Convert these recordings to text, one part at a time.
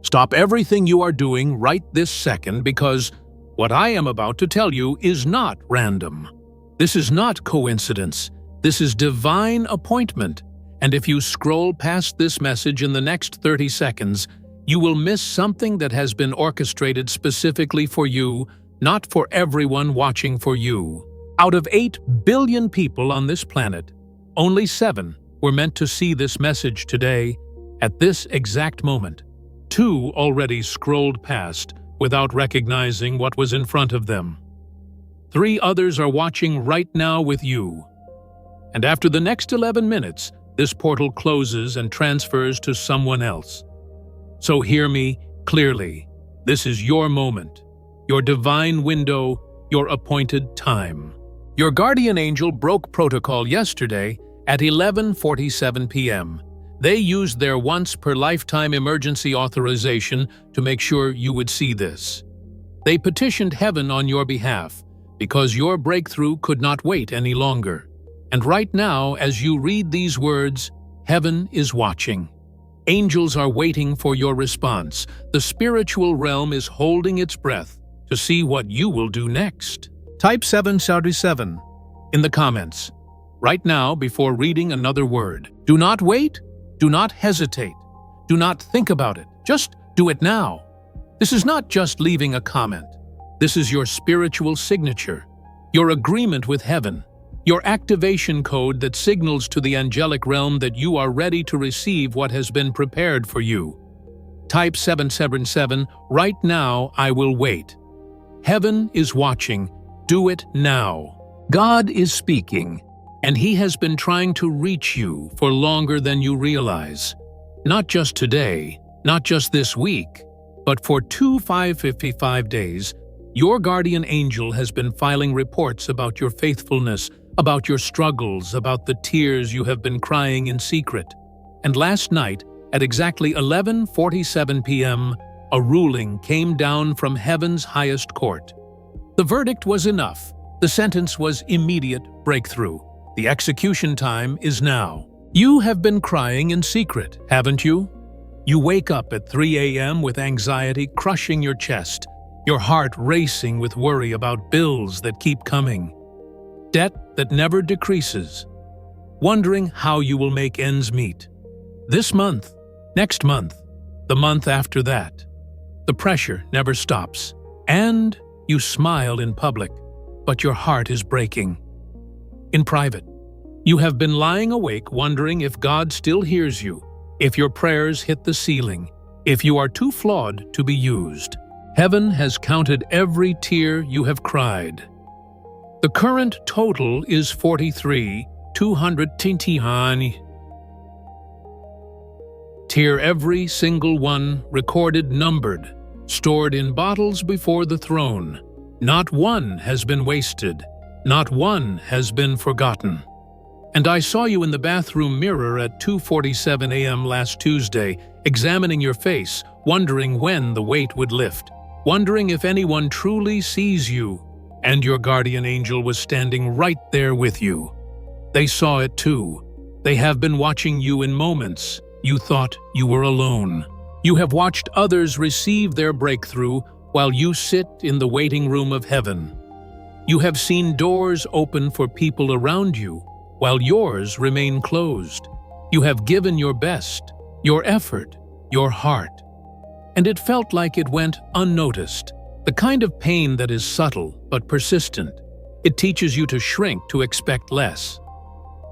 Stop everything you are doing right this second, because what I am about to tell you is not random. This is not coincidence. This is divine appointment. And if you scroll past this message in the next 30 seconds, you will miss something that has been orchestrated specifically for you, not for everyone watching for you. Out of 8 billion people on this planet, only 7 were meant to see this message today, at this exact moment. 2 already scrolled past without recognizing what was in front of them. 3 others are watching right now with you. And after the next 11 minutes, this portal closes and transfers to someone else. So hear me clearly. This is your moment, your divine window, your appointed time. Your guardian angel broke protocol yesterday at 11:47 p.m. They used their once-per-lifetime emergency authorization to make sure you would see this. They petitioned heaven on your behalf because your breakthrough could not wait any longer. And right now, as you read these words, heaven is watching. Angels are waiting for your response. The spiritual realm is holding its breath to see what you will do next. Type 777 in the comments right now before reading another word. Do not wait. Do not hesitate. Do not think about it. Just do it now. This is not just leaving a comment. This is your spiritual signature, your agreement with heaven, your activation code that signals to the angelic realm that you are ready to receive what has been prepared for you. Type 777 right now. I will wait. Heaven is watching. Do it now. God is speaking, and He has been trying to reach you for longer than you realize. Not just today, not just this week, but for 555 days, your guardian angel has been filing reports about your faithfulness, about your struggles, about the tears you have been crying in secret. And last night, at exactly 11:47 p.m., a ruling came down from heaven's highest court. The verdict was enough. The sentence was immediate breakthrough. The execution time is now. You have been crying in secret, haven't you? You wake up at 3 a.m. with anxiety crushing your chest, your heart racing with worry about bills that keep coming, debt that never decreases, wondering how you will make ends meet. This month, next month, the month after that. The pressure never stops, and you smile in public, but your heart is breaking. In private, you have been lying awake wondering if God still hears you, if your prayers hit the ceiling, if you are too flawed to be used. Heaven has counted every tear you have cried. The current total is 43,200 tear, every single one recorded, numbered, stored in bottles before the throne. Not one has been wasted. Not one has been forgotten. And I saw you in the bathroom mirror at 2:47 a.m. last Tuesday, examining your face, wondering when the weight would lift, wondering if anyone truly sees you. And your guardian angel was standing right there with you. They saw it too. They have been watching you in moments you thought you were alone. You have watched others receive their breakthrough while you sit in the waiting room of heaven. You have seen doors open for people around you while yours remain closed. You have given your best, your effort, your heart. And it felt like it went unnoticed. The kind of pain that is subtle but persistent. It teaches you to shrink, to expect less,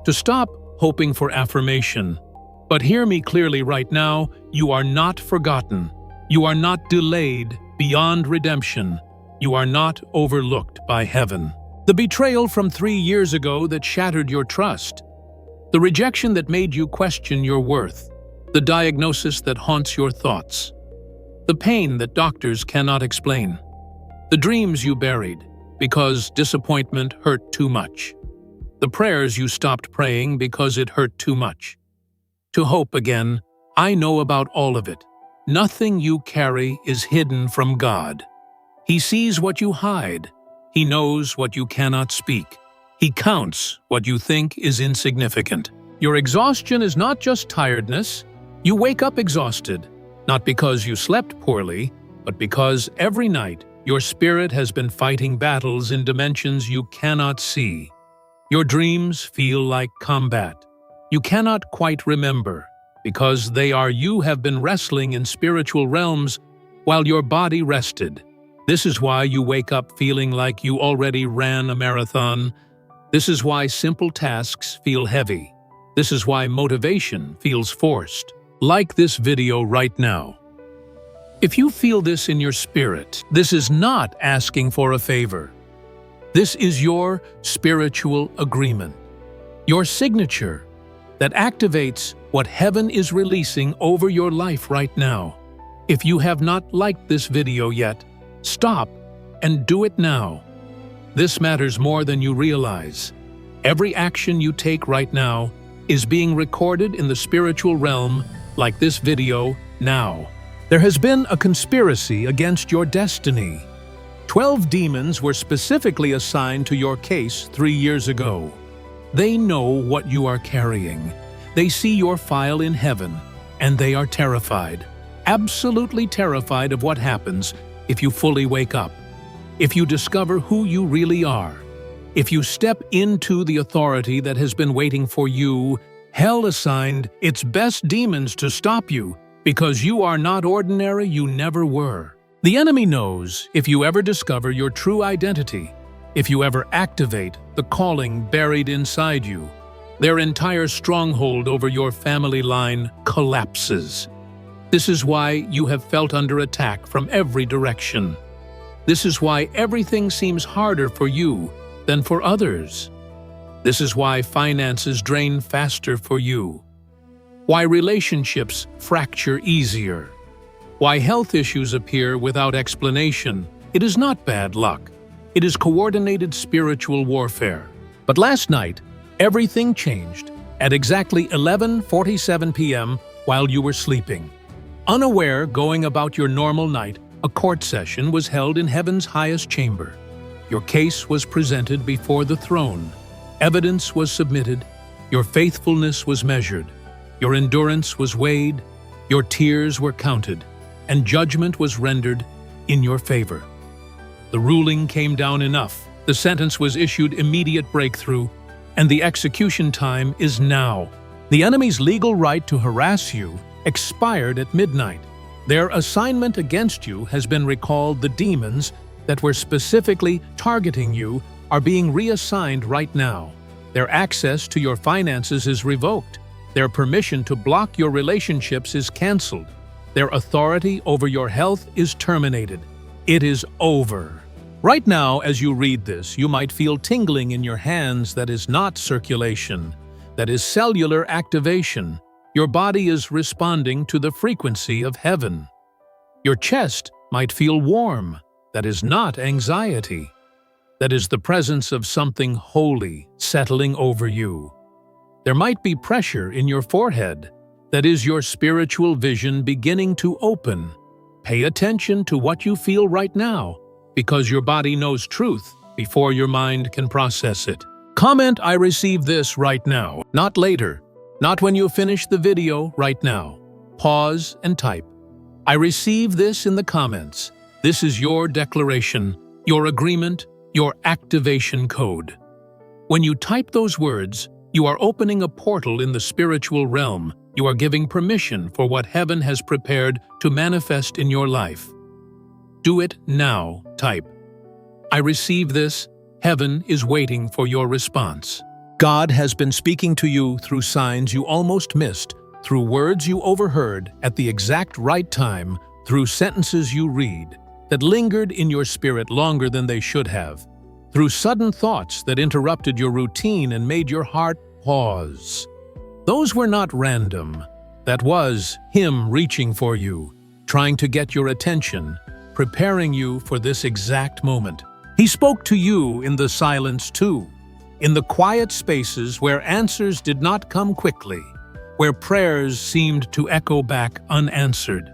to stop hoping for affirmation. But hear me clearly right now, you are not forgotten. You are not delayed beyond redemption. You are not overlooked by heaven. The betrayal from 3 years ago that shattered your trust, the rejection that made you question your worth, the diagnosis that haunts your thoughts, the pain that doctors cannot explain, the dreams you buried because disappointment hurt too much, the prayers you stopped praying because it hurt too much. To hope again, I know about all of it. Nothing you carry is hidden from God. He sees what you hide. He knows what you cannot speak. He counts what you think is insignificant. Your exhaustion is not just tiredness. You wake up exhausted. Not because you slept poorly, but because every night your spirit has been fighting battles in dimensions you cannot see. Your dreams feel like combat. You cannot quite remember, because you have been wrestling in spiritual realms while your body rested. This is why you wake up feeling like you already ran a marathon. This is why simple tasks feel heavy. This is why motivation feels forced. Like this video right now. If you feel this in your spirit, this is not asking for a favor. This is your spiritual agreement, your signature that activates what heaven is releasing over your life right now. If you have not liked this video yet, stop and do it now. This matters more than you realize. Every action you take right now is being recorded in the spiritual realm, like this video now. There has been a conspiracy against your destiny. 12 demons were specifically assigned to your case 3 years ago. They know what you are carrying. They see your file in heaven, and they are terrified, absolutely terrified of what happens if you fully wake up, if you discover who you really are, if you step into the authority that has been waiting for you. Hell assigned its best demons to stop you, because you are not ordinary, you never were. The enemy knows if you ever discover your true identity, if you ever activate the calling buried inside you, their entire stronghold over your family line collapses. This is why you have felt under attack from every direction. This is why everything seems harder for you than for others. This is why finances drain faster for you, why relationships fracture easier, why health issues appear without explanation. It is not bad luck. It is coordinated spiritual warfare. But last night, everything changed at exactly 11:47 p.m. while you were sleeping. Unaware, going about your normal night, a court session was held in heaven's highest chamber. Your case was presented before the throne. Evidence was submitted, your faithfulness was measured, your endurance was weighed, your tears were counted, and judgment was rendered in your favor. The ruling came down enough, the sentence was issued, immediate breakthrough, and the execution time is now. The enemy's legal right to harass you expired at midnight. Their assignment against you has been recalled. The demons that were specifically targeting you are being reassigned right now. Their access to your finances is revoked. Their permission to block your relationships is canceled. Their authority over your health is terminated. It is over. Right now, as you read this, you might feel tingling in your hands. That is not circulation. That is cellular activation. Your body is responding to the frequency of heaven. Your chest might feel warm. That is not anxiety. That is the presence of something holy settling over you. There might be pressure in your forehead. That is your spiritual vision beginning to open. Pay attention to what you feel right now, because your body knows truth before your mind can process it. Comment, "I receive this right now," not later, not when you finish the video, right now. Pause and type, "I receive this" in the comments. This is your declaration, your agreement, your activation code. When you type those words, you are opening a portal in the spiritual realm. You are giving permission for what heaven has prepared to manifest in your life. Do it now. Type, "I receive this." Heaven is waiting for your response. God has been speaking to you through signs you almost missed, through words you overheard at the exact right time, through sentences you read that lingered in your spirit longer than they should have, through sudden thoughts that interrupted your routine and made your heart pause. Those were not random. That was Him reaching for you, trying to get your attention, preparing you for this exact moment. He spoke to you in the silence too, in the quiet spaces where answers did not come quickly, where prayers seemed to echo back unanswered,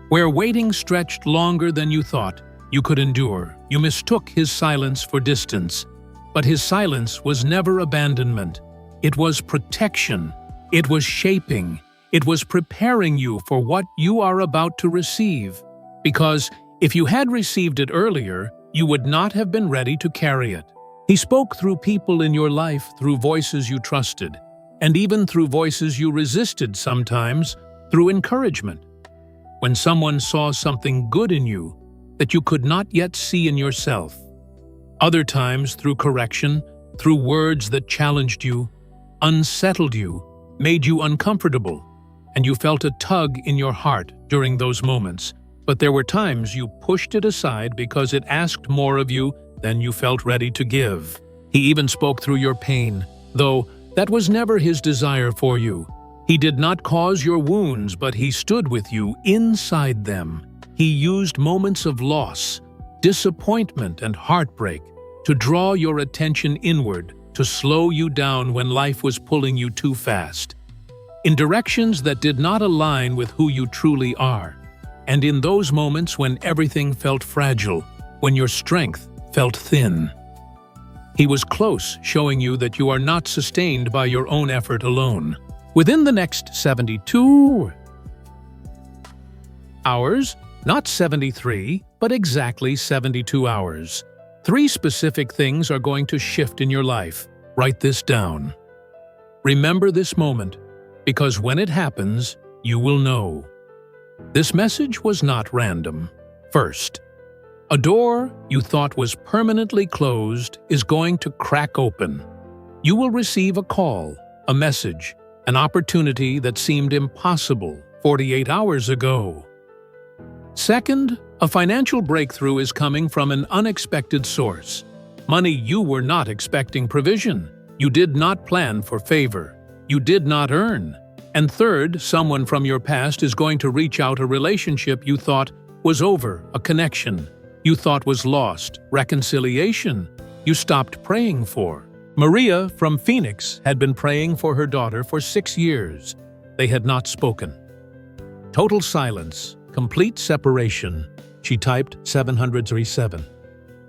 where waiting stretched longer than you thought you could endure. You mistook His silence for distance, but His silence was never abandonment. It was protection. It was shaping. It was preparing you for what you are about to receive, because if you had received it earlier, you would not have been ready to carry it. He spoke through people in your life, through voices you trusted, and even through voices you resisted sometimes, through encouragement. When someone saw something good in you that you could not yet see in yourself. Other times through correction, through words that challenged you, unsettled you, made you uncomfortable, and you felt a tug in your heart during those moments. But there were times you pushed it aside because it asked more of you than you felt ready to give. He even spoke through your pain, though that was never his desire for you. He did not cause your wounds, but he stood with you inside them. He used moments of loss, disappointment, and heartbreak to draw your attention inward, to slow you down when life was pulling you too fast, in directions that did not align with who you truly are. And in those moments when everything felt fragile, when your strength felt thin, he was close, showing you that you are not sustained by your own effort alone. Within the next 72 hours, not 73, but exactly 72 hours, 3 specific things are going to shift in your life. Write this down. Remember this moment, because when it happens, you will know. This message was not random. First, a door you thought was permanently closed is going to crack open. You will receive a call, a message, an opportunity that seemed impossible 48 hours ago. Second, a financial breakthrough is coming from an unexpected source. Money you were not expecting, provision you did not plan for, favor you did not earn. And third, someone from your past is going to reach out, a relationship you thought was over, a connection you thought was lost, reconciliation you stopped praying for. Maria from Phoenix had been praying for her daughter for 6 years. They had not spoken. Total silence, complete separation. She typed 737.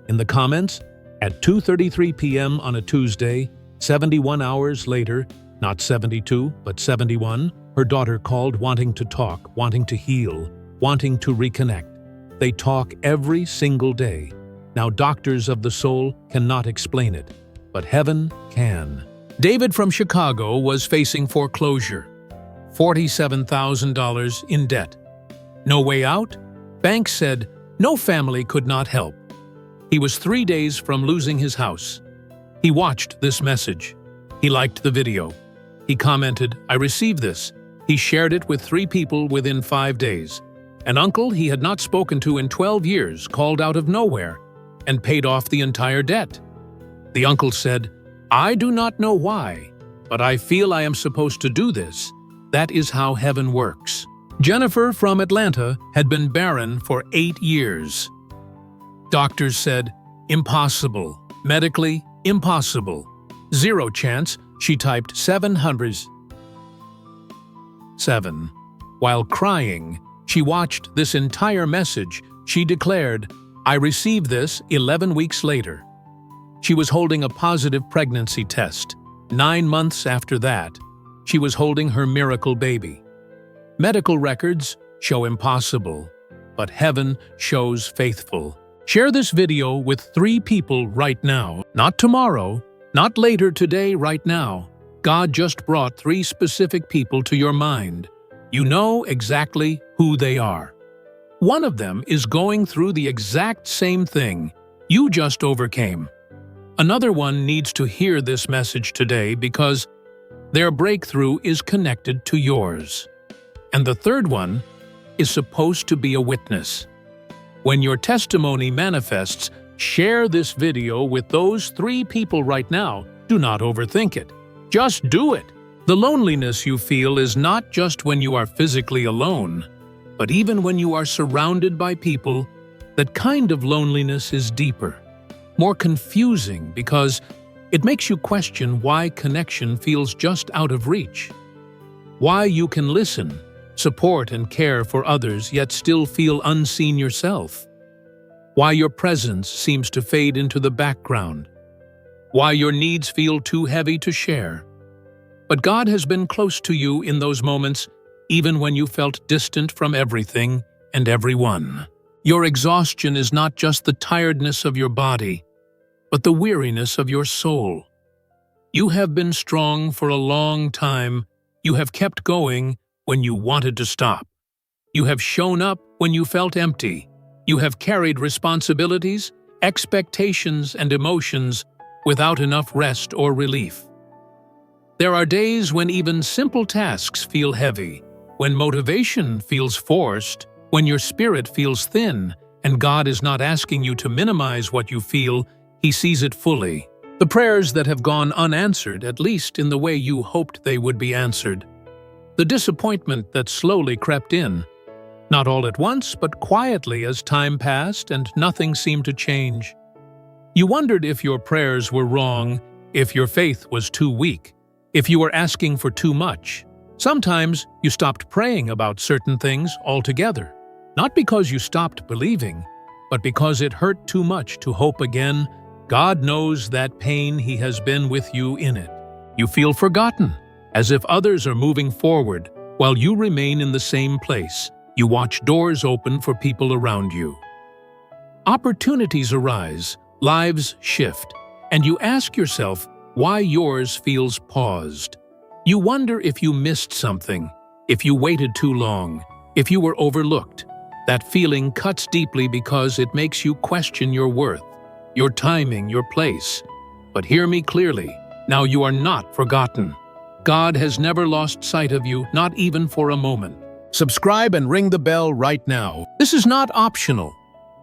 In the comments, at 2:33 p.m. on a Tuesday, 71 hours later, not 72, but 71, her daughter called, wanting to talk, wanting to heal, wanting to reconnect. They talk every single day. Now doctors of the soul cannot explain it, but heaven can. David from Chicago was facing foreclosure. $47,000 in debt. No way out? Banks said no, family could not help. He was 3 days from losing his house. He watched this message. He liked the video. He commented, "I received this." He shared it with 3 people within 5 days. An uncle he had not spoken to in 12 years called out of nowhere and paid off the entire debt. The uncle said, "I do not know why, but I feel I am supposed to do this. That is how heaven works." Jennifer from Atlanta had been barren for 8 years. Doctors said, impossible. Medically, impossible. 0 chance. She typed 707. While crying, she watched this entire message. She declared, "I received this 11 weeks later." She was holding a positive pregnancy test. 9 months after that, she was holding her miracle baby. Medical records show impossible, but heaven shows faithful. Share this video with 3 people right now, not tomorrow, not later, today, right now. God just brought 3 specific people to your mind. You know exactly who they are. One of them is going through the exact same thing you just overcame. Another one needs to hear this message today because their breakthrough is connected to yours. And the third one is supposed to be a witness. When your testimony manifests, share this video with those 3 people right now. Do not overthink it. Just do it. The loneliness you feel is not just when you are physically alone, but even when you are surrounded by people. That kind of loneliness is deeper, more confusing, because it makes you question why connection feels just out of reach. Why you can listen, support, and care for others yet still feel unseen yourself. Why your presence seems to fade into the background. Why your needs feel too heavy to share. But God has been close to you in those moments, even when you felt distant from everything and everyone. Your exhaustion is not just the tiredness of your body, but the weariness of your soul. You have been strong for a long time. You have kept going when you wanted to stop. You have shown up when you felt empty. You have carried responsibilities, expectations, and emotions without enough rest or relief. There are days when even simple tasks feel heavy, when motivation feels forced, when your spirit feels thin, and God is not asking you to minimize what you feel, He sees it fully. The prayers that have gone unanswered, at least in the way you hoped they would be answered. The disappointment that slowly crept in, not all at once, but quietly as time passed and nothing seemed to change. You wondered if your prayers were wrong, if your faith was too weak, if you were asking for too much. Sometimes you stopped praying about certain things altogether, not because you stopped believing, but because it hurt too much to hope again. God knows that pain. He has been with you in it. You feel forgotten, as if others are moving forward while you remain in the same place. You watch doors open for people around you. Opportunities arise, lives shift, and you ask yourself why yours feels paused. You wonder if you missed something, if you waited too long, if you were overlooked. That feeling cuts deeply because it makes you question your worth, your timing, your place. But hear me clearly, now you are not forgotten. God has never lost sight of you, not even for a moment. Subscribe and ring the bell right now. This is not optional.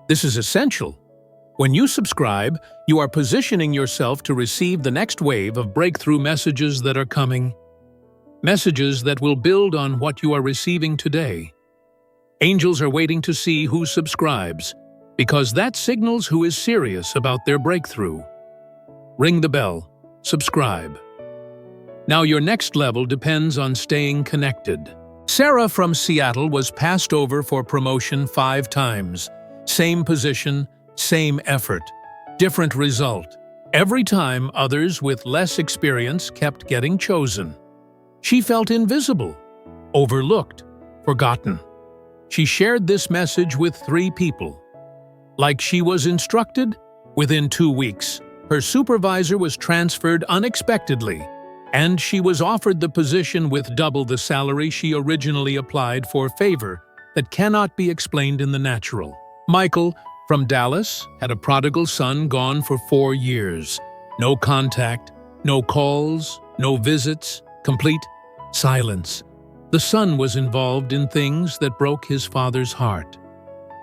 This is essential. When you subscribe, you are positioning yourself to receive the next wave of breakthrough messages that are coming. Messages that will build on what you are receiving today. Angels are waiting to see who subscribes, because that signals who is serious about their breakthrough. Ring the bell. Subscribe. Now your next level depends on staying connected. Sarah from Seattle was passed over for promotion 5 times. Same position, same effort, different result. Every time others with less experience kept getting chosen. She felt invisible, overlooked, forgotten. She shared this message with 3 people. Like she was instructed, within 2 weeks, her supervisor was transferred unexpectedly, and she was offered the position with double the salary she originally applied for. Favor that cannot be explained in the natural. Michael, from Dallas, had a prodigal son gone for 4 years. No contact, no calls, no visits, complete silence. The son was involved in things that broke his father's heart.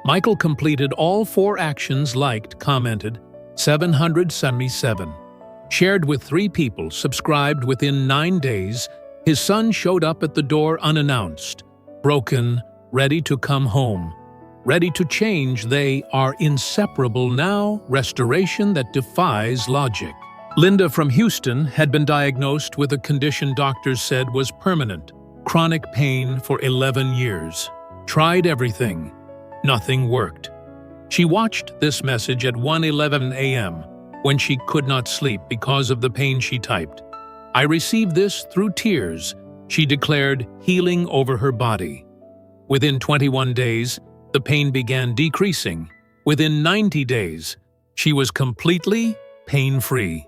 Michael completed all 4 actions, liked, commented, 777. Shared with 3 people, subscribed within 9 days. His son showed up at the door unannounced, broken, ready to come home, ready to change. They are inseparable now, restoration that defies logic. Linda from Houston had been diagnosed with a condition doctors said was permanent, chronic pain for 11 years. Tried everything. Nothing worked. She watched this message at 1:11 a.m. when she could not sleep because of the pain. She typed, "I received this through tears." She declared healing over her body. Within 21 days, the pain began decreasing. Within 90 days, she was completely pain-free.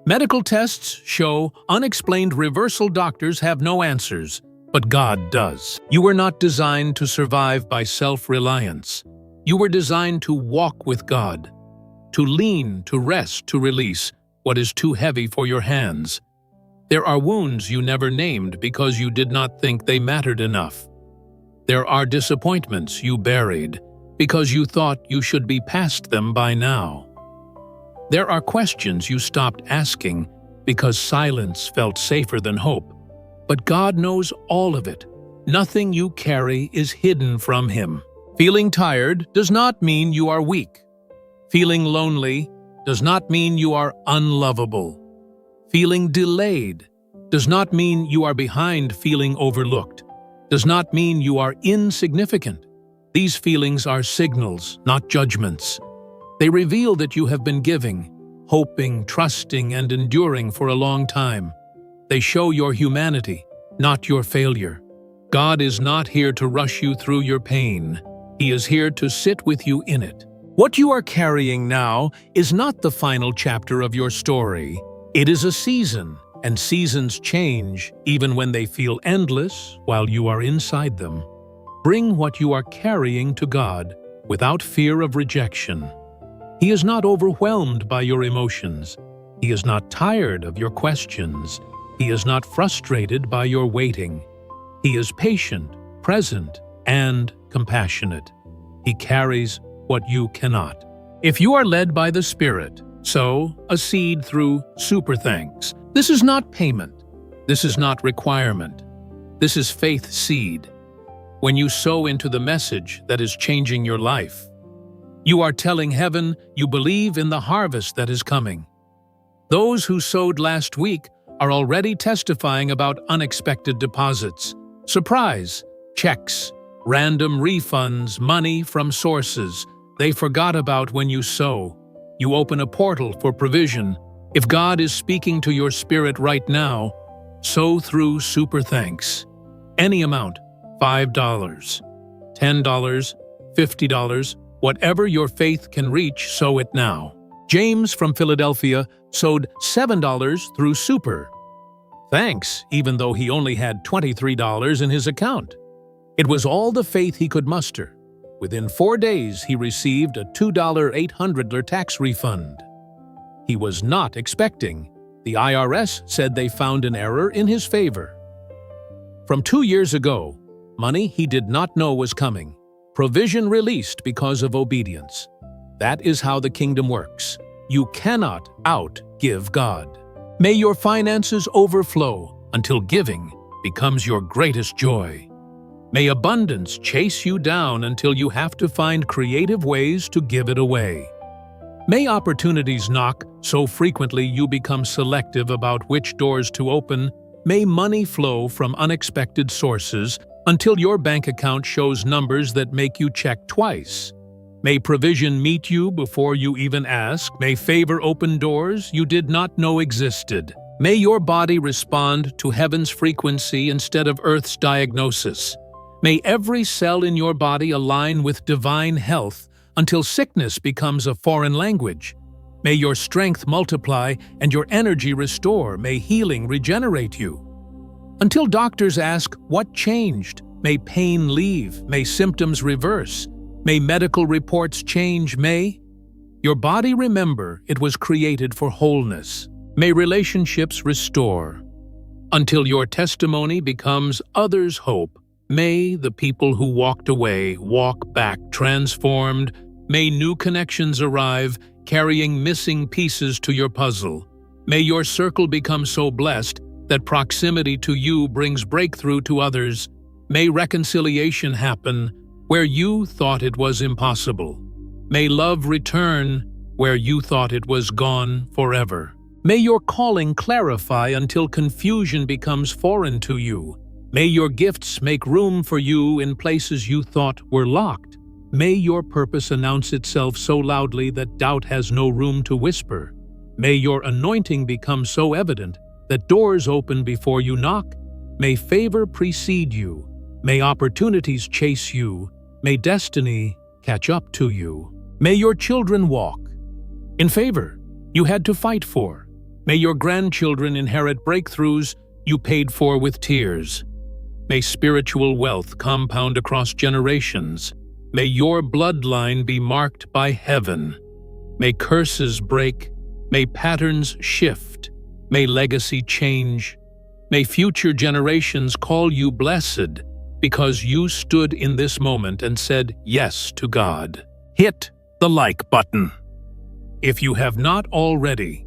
Medical tests show unexplained reversal. Doctors have no answers, but God does. You were not designed to survive by self-reliance. You were designed to walk with God, to lean, to rest, to release what is too heavy for your hands. There are wounds you never named because you did not think they mattered enough. There are disappointments you buried because you thought you should be past them by now. There are questions you stopped asking because silence felt safer than hope. But God knows all of it. Nothing you carry is hidden from Him. Feeling tired does not mean you are weak. Feeling lonely does not mean you are unlovable. Feeling delayed does not mean you are behind. Feeling overlooked does not mean you are insignificant. These feelings are signals, not judgments. They reveal that you have been giving, hoping, trusting, and enduring for a long time. They show your humanity, not your failure. God is not here to rush you through your pain. He is here to sit with you in it. What you are carrying now is not the final chapter of your story. It is a season, and seasons change even when they feel endless while you are inside them. Bring what you are carrying to God without fear of rejection. He is not overwhelmed by your emotions. He is not tired of your questions. He is not frustrated by your waiting. He is patient, present, and compassionate. He carries what you cannot. If you are led by the Spirit, sow a seed through super thanks. This is not payment. This is not requirement. This is faith seed. When you sow into the message that is changing your life, you are telling heaven you believe in the harvest that is coming. Those who sowed last week are already testifying about unexpected deposits, surprise, checks, random refunds, money from sources they forgot about when you sow. You open a portal for provision. If God is speaking to your spirit right now, sow through super thanks. Any amount, $5, $10, $50, whatever your faith can reach, sow it now. James from Philadelphia sowed $7 through super thanks, even though he only had $23 in his account. It was all the faith he could muster. Within 4 days, he received a $2,800 tax refund. He was not expecting. The IRS said they found an error in his favor. From 2 years ago, money he did not know was coming. Provision released because of obedience. That is how the kingdom works. You cannot outgive God. May your finances overflow until giving becomes your greatest joy. May abundance chase you down until you have to find creative ways to give it away. May opportunities knock so frequently you become selective about which doors to open. May money flow from unexpected sources until your bank account shows numbers that make you check twice. May provision meet you before you even ask. May favor open doors you did not know existed. May your body respond to heaven's frequency instead of earth's diagnosis. May every cell in your body align with divine health until sickness becomes a foreign language. May your strength multiply and your energy restore. May healing regenerate you. Until doctors ask, what changed? May pain leave. May symptoms reverse. May medical reports change. May your body remember it was created for wholeness. May relationships restore. Until your testimony becomes others' hope. May the people who walked away walk back transformed. May new connections arrive, carrying missing pieces to your puzzle. May your circle become so blessed that proximity to you brings breakthrough to others. May reconciliation happen where you thought it was impossible. May love return where you thought it was gone forever. May your calling clarify until confusion becomes foreign to you. May your gifts make room for you in places you thought were locked. May your purpose announce itself so loudly that doubt has no room to whisper. May your anointing become so evident that doors open before you knock. May favor precede you. May opportunities chase you. May destiny catch up to you. May your children walk in favor you had to fight for. May your grandchildren inherit breakthroughs you paid for with tears. May spiritual wealth compound across generations. May your bloodline be marked by heaven. May curses break. May patterns shift. May legacy change. May future generations call you blessed because you stood in this moment and said yes to God. Hit the like button if you have not already.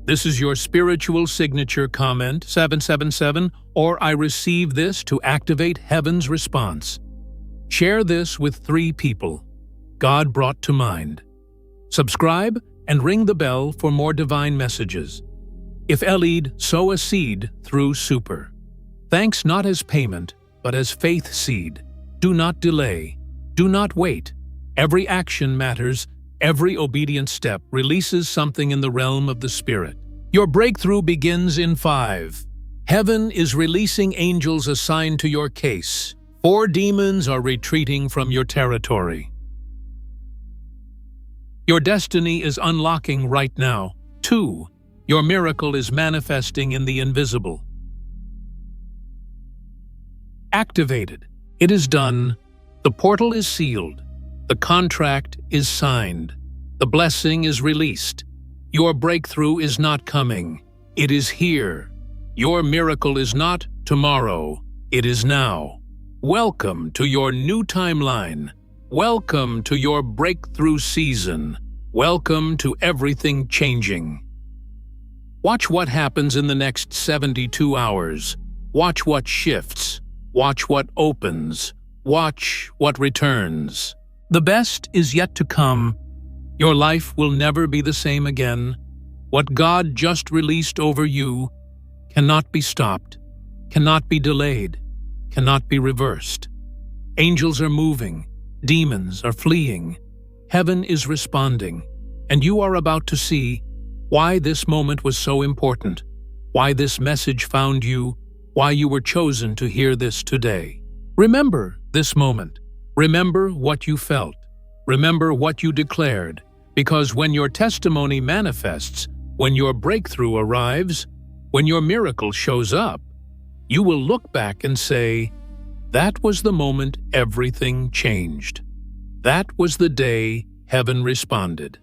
This is your spiritual signature comment 777, or I receive this to activate heaven's response. Share this with 3 people God brought to mind. Subscribe and ring the bell for more divine messages. If Elid, sow a seed through super. Thanks not as payment, but as faith seed. Do not delay. Do not wait. Every action matters. Every obedient step releases something in the realm of the Spirit. Your breakthrough begins in 5, Heaven is releasing angels assigned to your case. 4 demons are retreating from your territory. Your destiny is unlocking right now. 2. Your miracle is manifesting in the invisible. Activated. It is done. The portal is sealed. The contract is signed. The blessing is released. Your breakthrough is not coming. It is here. Your miracle is not tomorrow. It is now. Welcome to your new timeline. Welcome to your breakthrough season. Welcome to everything changing. Watch what happens in the next 72 hours. Watch what shifts. Watch what opens. Watch what returns. The best is yet to come. Your life will never be the same again. What God just released over you cannot be stopped, cannot be delayed, cannot be reversed. Angels are moving, demons are fleeing, heaven is responding, and you are about to see why this moment was so important, why this message found you, why you were chosen to hear this today. Remember this moment. Remember what you felt. Remember what you declared, because when your testimony manifests, when your breakthrough arrives, when your miracle shows up, you will look back and say, "That was the moment everything changed. That was the day heaven responded.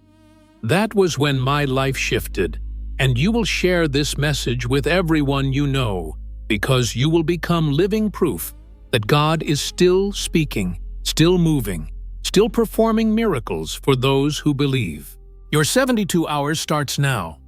That was when my life shifted." And you will share this message with everyone you know, because you will become living proof that God is still speaking, still moving, still performing miracles for those who believe. Your 72 hours starts now.